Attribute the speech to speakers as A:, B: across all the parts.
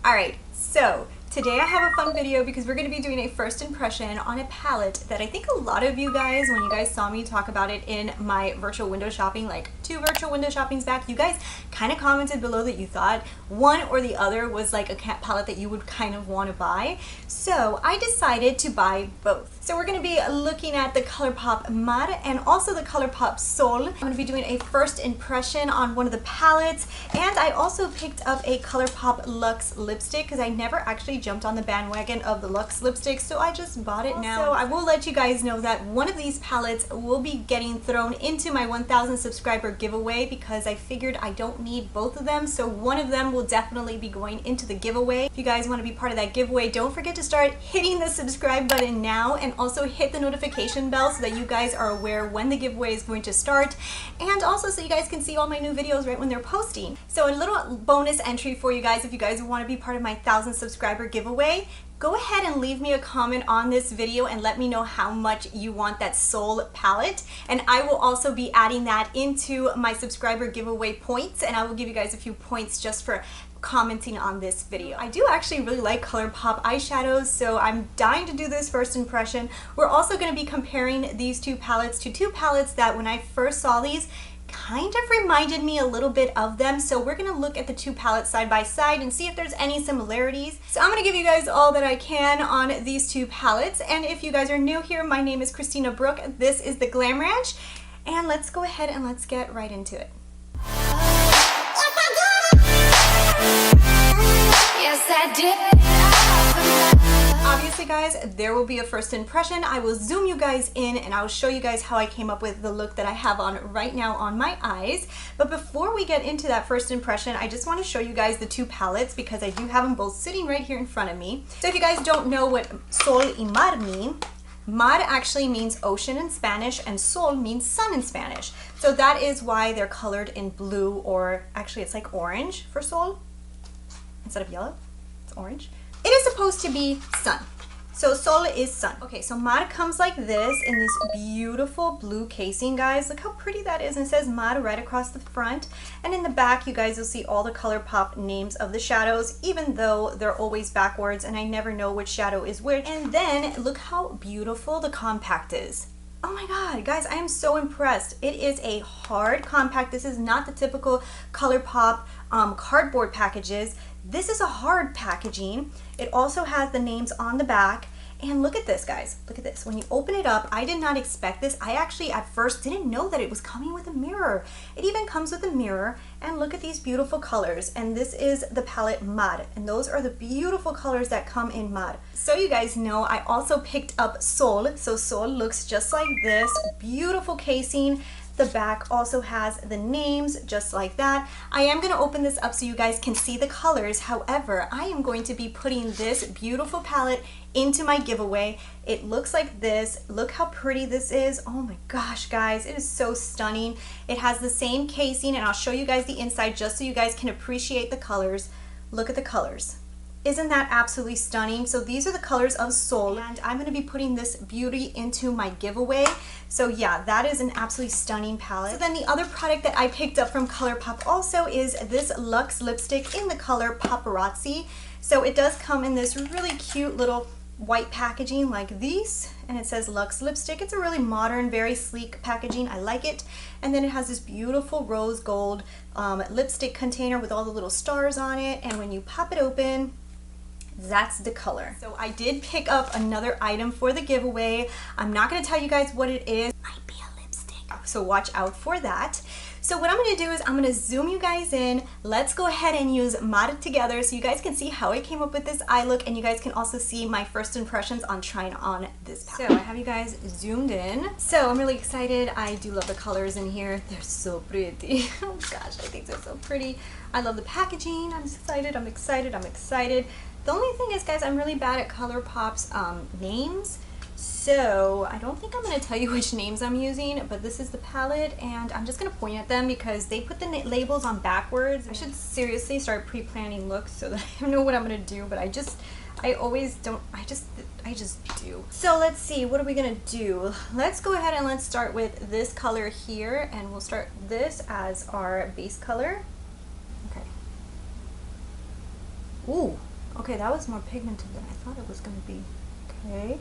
A: Alright, so today I have a fun video because we're going to be doing a first impression on a palette that I think a lot of you guys, when you guys saw me talk about it in my virtual window shopping, like 2 virtual window shoppings back, you guys kind of commented below that you thought one or the other was like a palette that you would kind of want to buy. So I decided to buy both. So we're going to be looking at the Colourpop Mar and also the Colourpop Sol. I'm going to be doing a first impression on one of the palettes, and I also picked up a Colourpop Lux lipstick because I never actually jumped on the bandwagon of the Lux lipstick, so I just bought it now. So I will let you guys know that one of these palettes will be getting thrown into my 1,000 subscriber giveaway because I figured I don't need both of them, so one of them will definitely be going into the giveaway. If you guys want to be part of that giveaway, don't forget to start hitting the subscribe button now, and also hit the notification bell so that you guys are aware when the giveaway is going to start, and also so you guys can see all my new videos right when they're posting. So a little bonus entry for you guys if you guys want to be part of my 1,000 subscriber giveaway. Go ahead and leave me a comment on this video and let me know how much you want that Sol palette, and I will also be adding that into my subscriber giveaway points, and I will give you guys a few points just for commenting on this video. I do actually really like Colourpop eyeshadows, so I'm dying to do this first impression. We're also going to be comparing these two palettes to two palettes that when I first saw these kind of reminded me a little bit of them. So we're going to look at the two palettes side by side and see if there's any similarities. So I'm going to give you guys all that I can on these two palettes, and if you guys are new here, my name is Christina Brooke. This is the GLAMRANCH, and let's go ahead and let's get right into it. Yes, I did. Obviously guys, there will be a first impression. I will zoom you guys in and I will show you guys how I came up with the look that I have on right now on my eyes. But before we get into that first impression, I just want to show you guys the two palettes because I do have them both sitting right here in front of me. So if you guys don't know what Sol y Mar mean, Mar actually means ocean in Spanish and Sol means sun in Spanish. So that is why they're colored in blue, or actually it's like orange for Sol. Instead of yellow, it's orange. It is supposed to be sun. So Sol is sun. Okay, so Mar comes like this in this beautiful blue casing, guys. Look how pretty that is. And it says Mar right across the front. And in the back, you guys will see all the Colourpop names of the shadows, even though they're always backwards and I never know which shadow is which. And then look how beautiful the compact is. Oh my god, guys, I am so impressed. It is a hard compact. This is not the typical Colourpop cardboard packages. This is a hard packaging. It also has the names on the back. And look at this, guys. Look at this. When you open it up, I did not expect this. I actually at first didn't know that it was coming with a mirror. It even comes with a mirror. And look at these beautiful colors. And this is the palette Mar. And those are the beautiful colors that come in Mar. So you guys know I also picked up Sol. So Sol looks just like this. Beautiful casing. The back also has the names just like that. I am going to open this up so you guys can see the colors. However, I am going to be putting this beautiful palette into my giveaway. It looks like this. Look how pretty this is. Oh my gosh, guys, it is so stunning. It has the same casing, and I'll show you guys the inside just so you guys can appreciate the colors. Look at the colors. Isn't that absolutely stunning? So these are the colors of Sol, and I'm going to be putting this beauty into my giveaway. So yeah, that is an absolutely stunning palette. So then the other product that I picked up from Colourpop also is this Lux lipstick in the color Paparazzi. So it does come in this really cute little white packaging like these, and it says Lux lipstick. It's a really modern, very sleek packaging. I like it. And then it has this beautiful rose gold lipstick container with all the little stars on it, and when you pop it open, that's the color. So I did pick up another item for the giveaway. I'm not going to tell you guys what it is. It might be a lipstick, so watch out for that. So what I'm going to do is I'm going to zoom you guys in. Let's go ahead and use Mar together so you guys can see how I came up with this eye look, and you guys can also see my first impressions on trying on this palette. So I have you guys zoomed in. So I'm really excited. I do love the colors in here. They're so pretty. Oh gosh, I think they're so pretty. I love the packaging. I'm excited. I'm excited. I'm excited. The only thing is, guys, I'm really bad at Colourpop's names, so I don't think I'm going to tell you which names I'm using, but this is the palette, and I'm just going to point at them because they put the labels on backwards. I should seriously start pre-planning looks so that I know what I'm going to do, but I always don't, I just do. So let's see, what are we going to do? Let's go ahead and let's start with this color here, and we'll start this as our base color. Okay. Ooh. Okay, that was more pigmented than I thought it was going to be. Okay,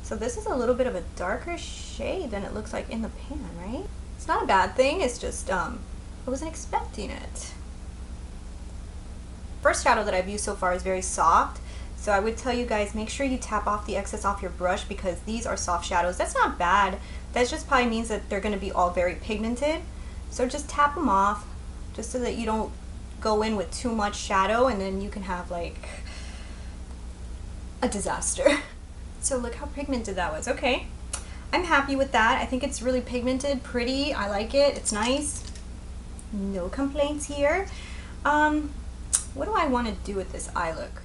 A: so this is a little bit of a darker shade than it looks like in the pan, right? It's not a bad thing, it's just I wasn't expecting it. First shadow that I've used so far is very soft, so I would tell you guys, make sure you tap off the excess off your brush because these are soft shadows. That's not bad, that just probably means that they're going to be all very pigmented, so just tap them off just so that you don't go in with too much shadow and then you can have like a disaster. So look how pigmented that was. Okay, I'm happy with that. I think it's really pigmented, pretty. I like it. It's nice. No complaints here. What do I want to do with this eye look?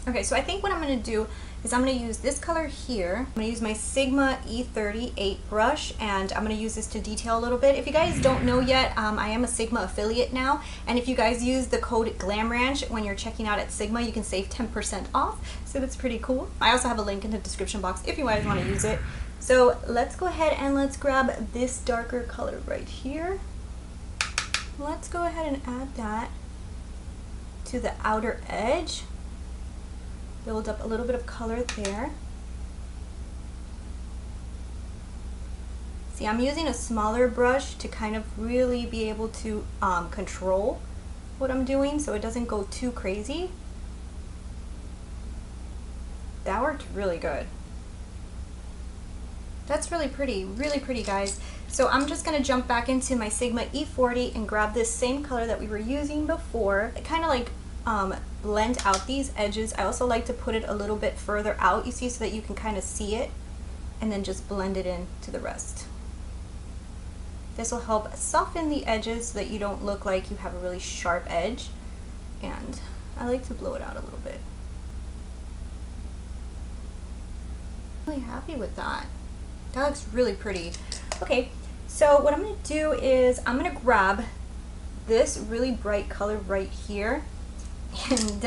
A: Okay, so I think what I'm going to do is I'm going to use this color here. I'm going to use my Sigma E38 brush, and I'm going to use this to detail a little bit. If you guys don't know yet, I am a Sigma affiliate now, and if you guys use the code GLAMRANCH when you're checking out at Sigma, you can save 10% off, so that's pretty cool. I also have a link in the description box if you guys want to use it. So let's go ahead and let's grab this darker color right here. Let's go ahead and add that to the outer edge. Build up a little bit of color there. See, I'm using a smaller brush to kind of really be able to control what I'm doing so it doesn't go too crazy. That worked really good. That's really pretty guys. So I'm just gonna jump back into my Sigma E40 and grab this same color that we were using before. It kind of like blend out these edges. I also like to put it a little bit further out, you see, so that you can kind of see it, and then just blend it in to the rest. This will help soften the edges so that you don't look like you have a really sharp edge, and I like to blow it out a little bit. Really happy with that. That looks really pretty. Okay, so what I'm going to do is I'm going to grab this really bright color right here, and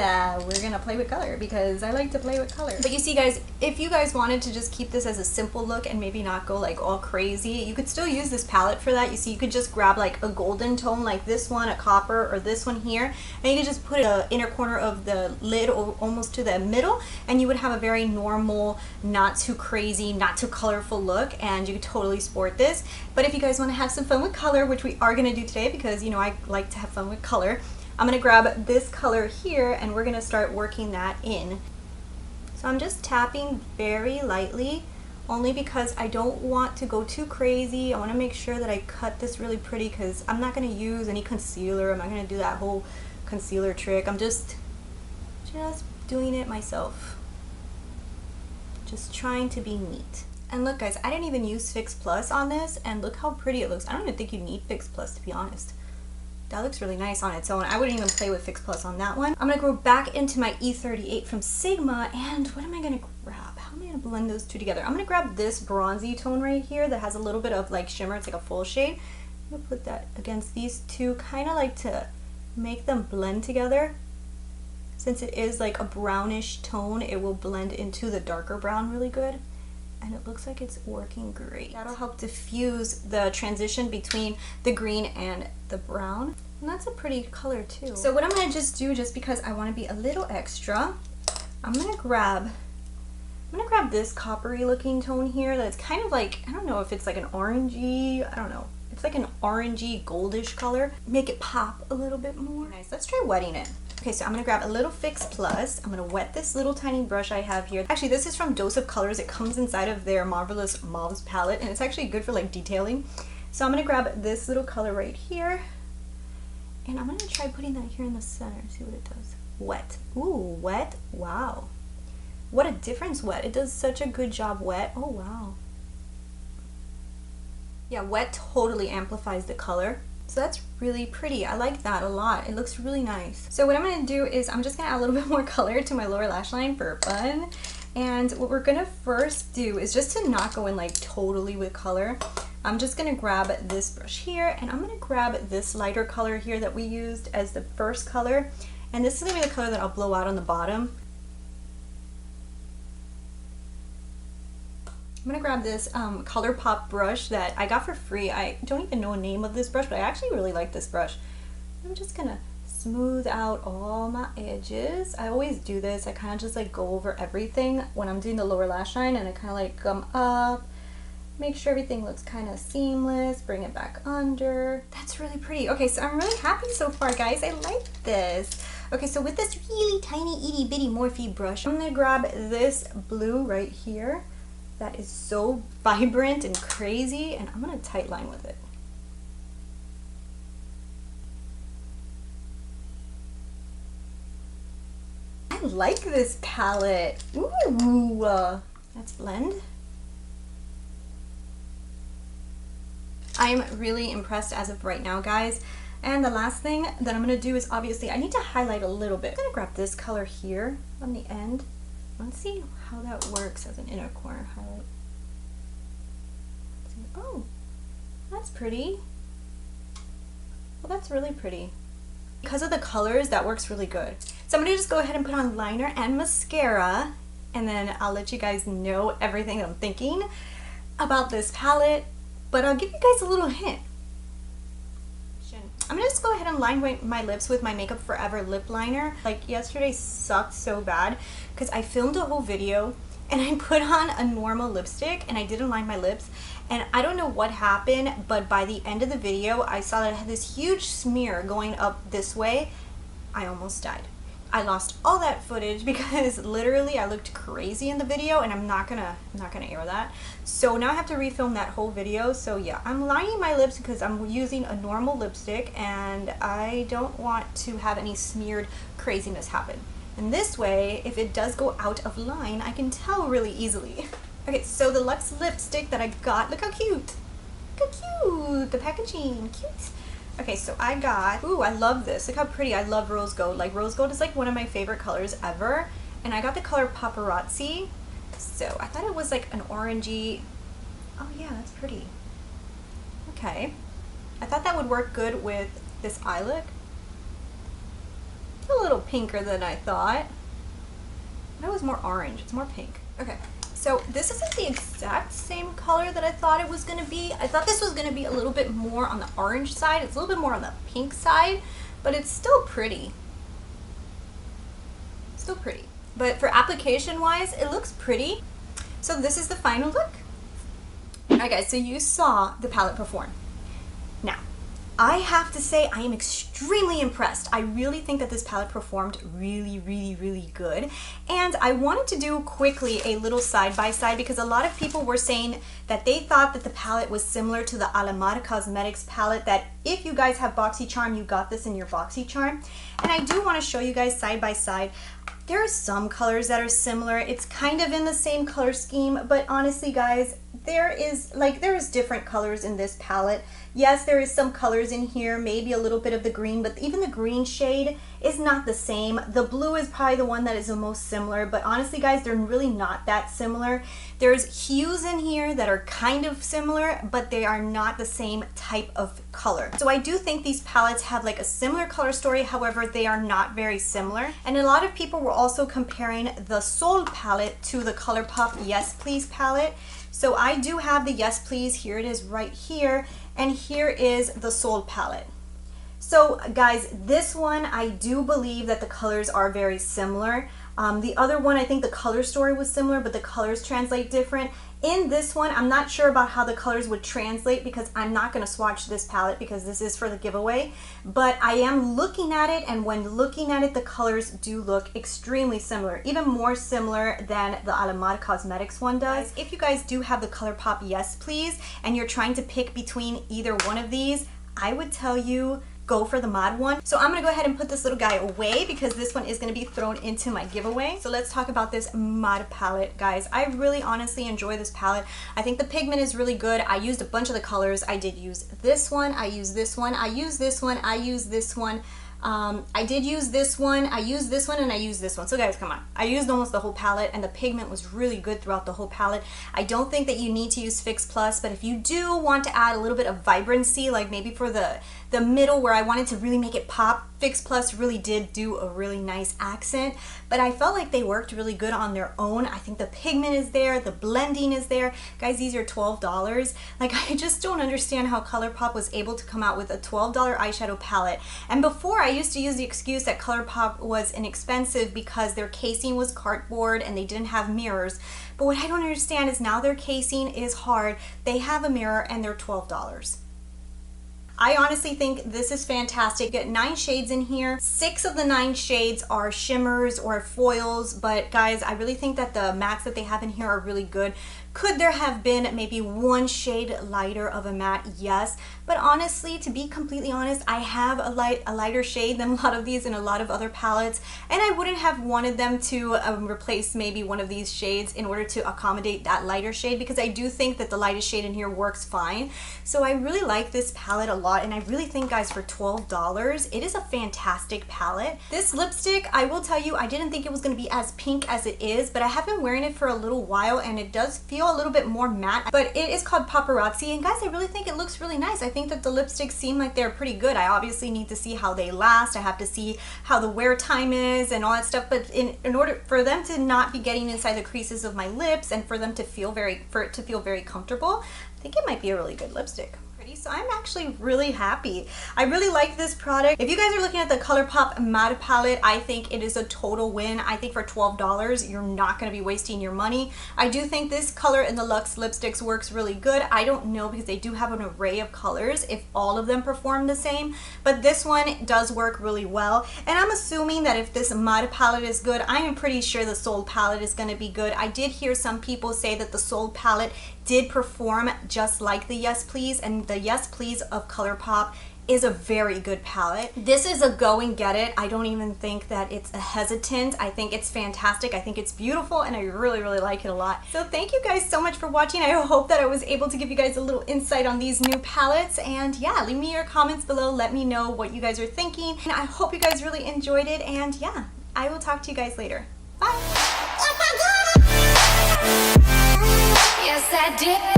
A: we're gonna play with color because I like to play with color. But you see guys, if you guys wanted to just keep this as a simple look and maybe not go like all crazy, you could still use this palette for that. You see, you could just grab like a golden tone like this one, a copper, or this one here, and you could just put it in the inner corner of the lid or almost to the middle, and you would have a very normal, not too crazy, not too colorful look, and you could totally sport this. But if you guys want to have some fun with color, which we are gonna do today because, you know, I like to have fun with color, I'm going to grab this color here and we're going to start working that in. So I'm just tapping very lightly, only because I don't want to go too crazy. I want to make sure that I cut this really pretty because I'm not going to use any concealer. I'm not going to do that whole concealer trick. I'm just doing it myself. Just trying to be neat. And look guys, I didn't even use FAQS Plus on this, and look how pretty it looks. I don't even think you need FAQS Plus, to be honest. That looks really nice on its own. I wouldn't even play with FAQS Plus on that one. I'm gonna go back into my E38 from Sigma, and what am I gonna grab? How am I gonna blend those two together? I'm gonna grab this bronzy tone right here that has a little bit of like shimmer. It's like a full shade. I'm gonna put that against these two, kind of like to make them blend together. Since it is like a brownish tone, it will blend into the darker brown really good. And it looks like it's working great. That'll help diffuse the transition between the green and the brown. And that's a pretty color too. So what I'm gonna just do, just because I wanna be a little extra, I'm gonna grab this coppery looking tone here that's kind of like, I don't know if it's like an orangey, I don't know. It's like an orangey goldish color. Make it pop a little bit more. Nice, let's try wetting it. Okay, so I'm gonna grab a little FAQS Plus. I'm gonna wet this little tiny brush I have here. Actually, this is from Dose of Colors. It comes inside of their Marvelous Mauves palette, and it's actually good for like detailing. So I'm gonna grab this little color right here, and I'm gonna try putting that here in the center, see what it does. Wet. Ooh, wet. Wow. What a difference wet. It does such a good job wet. Oh, wow. Yeah, wet totally amplifies the color. So that's really pretty. I like that a lot. It looks really nice. So what I'm gonna do is I'm just gonna add a little bit more color to my lower lash line for fun. And what we're gonna first do is, just to not go in like totally with color, I'm just gonna grab this brush here, and I'm gonna grab this lighter color here that we used as the first color. And this is gonna be the color that I'll blow out on the bottom. I'm gonna grab this Colourpop brush that I got for free. I don't even know the name of this brush, but I actually really like this brush. I'm just gonna smooth out all my edges. I always do this. I kind of just like go over everything when I'm doing the lower lash line, and I kind of like come up, make sure everything looks kind of seamless, bring it back under. That's really pretty. Okay, so I'm really happy so far, guys. I like this. Okay, so with this really tiny itty bitty Morphe brush, I'm gonna grab this blue right here that is so vibrant and crazy, and I'm gonna tight line with it. I like this palette. Ooh, let's blend. I'm really impressed as of right now, guys. And the last thing that I'm going to do is, obviously, I need to highlight a little bit. I'm going to grab this color here on the end. Let's see how that works as an inner corner highlight. Oh, that's pretty. Well, that's really pretty. Because of the colors, that works really good. So I'm going to just go ahead and put on liner and mascara, and then I'll let you guys know everything that I'm thinking about this palette. But I'll give you guys a little hint. I'm gonna just go ahead and line my lips with my Makeup Forever lip liner. Like, yesterday sucked so bad because I filmed a whole video and I put on a normal lipstick and I didn't line my lips, and I don't know what happened, but by the end of the video I saw that I had this huge smear going up this way. I almost died. I lost all that footage because literally I looked crazy in the video, and I'm not gonna air that. So now I have to refilm that whole video. So yeah, I'm lining my lips because I'm using a normal lipstick and I don't want to have any smeared craziness happen. And this way, if it does go out of line, I can tell really easily. Okay, so the Lux lipstick that I got, look how cute. Look how cute, the packaging, cute. Okay, so I got, ooh, I love this. Look how pretty. I love rose gold. Like, rose gold is like one of my favorite colors ever. And I got the color Paparazzi. So I thought it was like an orangey. Oh yeah, that's pretty. Okay. I thought that would work good with this eye look. It's a little pinker than I thought. That was more orange. It's more pink. Okay. So this isn't the exact same color that I thought it was going to be. I thought this was going to be a little bit more on the orange side. It's a little bit more on the pink side, but it's still pretty. Still pretty. But for application wise, it looks pretty. So this is the final look. Alright guys, so you saw the palette perform. Now, I have to say I am extremely impressed. I really think that this palette performed really good. And I wanted to do quickly a little side-by-side because a lot of people were saying that they thought that the palette was similar to the Alamar Cosmetics palette, that if you guys have Boxycharm, you got this in your Boxycharm. And I do want to show you guys side-by-side. There are some colors that are similar. It's kind of in the same color scheme, but honestly guys, there is different colors in this palette. Yes, there is some colors in here, maybe a little bit of the green, but even the green shade is not the same. The blue is probably the one that is the most similar, but honestly guys, they're really not that similar. There's hues in here that are kind of similar, but they are not the same type of color. So I do think these palettes have like a similar color story, however, they are not very similar. And a lot of people were also comparing the Sol palette to the Colourpop Yes Please palette. So I do have the Yes Please, here it is right here, and here is the Sol palette. So guys, this one I do believe that the colors are very similar. The other one, I think the color story was similar, but the colors translate different. In this one, I'm not sure about how the colors would translate because I'm not going to swatch this palette because this is for the giveaway. But I am looking at it, and when looking at it, the colors do look extremely similar, even more similar than the Alamar Cosmetics one does. If you guys do have the Colourpop Yes Please and you're trying to pick between either one of these, I would tell you go for the mod one. So I'm gonna go ahead and put this little guy away because this one is gonna be thrown into my giveaway. So let's talk about this mod palette, guys. I really honestly enjoy this palette. I think the pigment is really good. I used a bunch of the colors. I did use this one, I used this one, I used this one, I used this one. I did use this one, I used this one, and I used this one. So guys, come on. I used almost the whole palette, and the pigment was really good throughout the whole palette. I don't think that you need to use FAQS Plus, but if you do want to add a little bit of vibrancy, like maybe for the the middle where I wanted to really make it pop. FAQS Plus really did do a really nice accent, but I felt like they worked really good on their own. I think the pigment is there, the blending is there. Guys, these are $12. Like, I just don't understand how Colourpop was able to come out with a $12 eyeshadow palette. And before, I used to use the excuse that Colourpop was inexpensive because their casing was cardboard and they didn't have mirrors. But what I don't understand is now their casing is hard, they have a mirror, and they're $12. I honestly think this is fantastic. You get 9 shades in here. 6 of the 9 shades are shimmers or foils, but guys, I really think that the mattes that they have in here are really good. Could there have been maybe 1 shade lighter of a matte? Yes, but honestly, to be completely honest, I have a lighter shade than a lot of these in a lot of other palettes, and I wouldn't have wanted them to replace maybe one of these shades in order to accommodate that lighter shade, because I do think that the lightest shade in here works fine. So I really like this palette a lot, and I really think, guys, for $12, it is a fantastic palette. This lipstick, I will tell you, I didn't think it was going to be as pink as it is, but I have been wearing it for a little while, and it does feel a little bit more matte, but it is called Paparazzi, and guys, I really think it looks really nice. I think that the lipsticks seem like they're pretty good. I obviously need to see how they last. I have to see how the wear time is and all that stuff, but in order for them to not be getting inside the creases of my lips and for them to feel for it to feel very comfortable, I think it might be a really good lipstick. So I'm actually really happy. I really like this product. If you guys are looking at the Colourpop matte palette, I think it is a total win. I think for $12, you're not going to be wasting your money. I do think this color in the Luxe lipsticks works really good. I don't know, because they do have an array of colors, if all of them perform the same, but this one does work really well. And I'm assuming that if this matte palette is good, I am pretty sure the Soul palette is going to be good. I did hear some people say that the Soul palette did perform just like the Yes Please, and the Yes Please of Colourpop is a very good palette. This is a go and get it. I don't even think that it's a hesitant. I think it's fantastic. I think it's beautiful, and I really, really like it a lot. So thank you guys so much for watching. I hope that I was able to give you guys a little insight on these new palettes, and yeah, leave me your comments below. Let me know what you guys are thinking, and I hope you guys really enjoyed it, and yeah, I will talk to you guys later. Bye!
B: Yes, I did.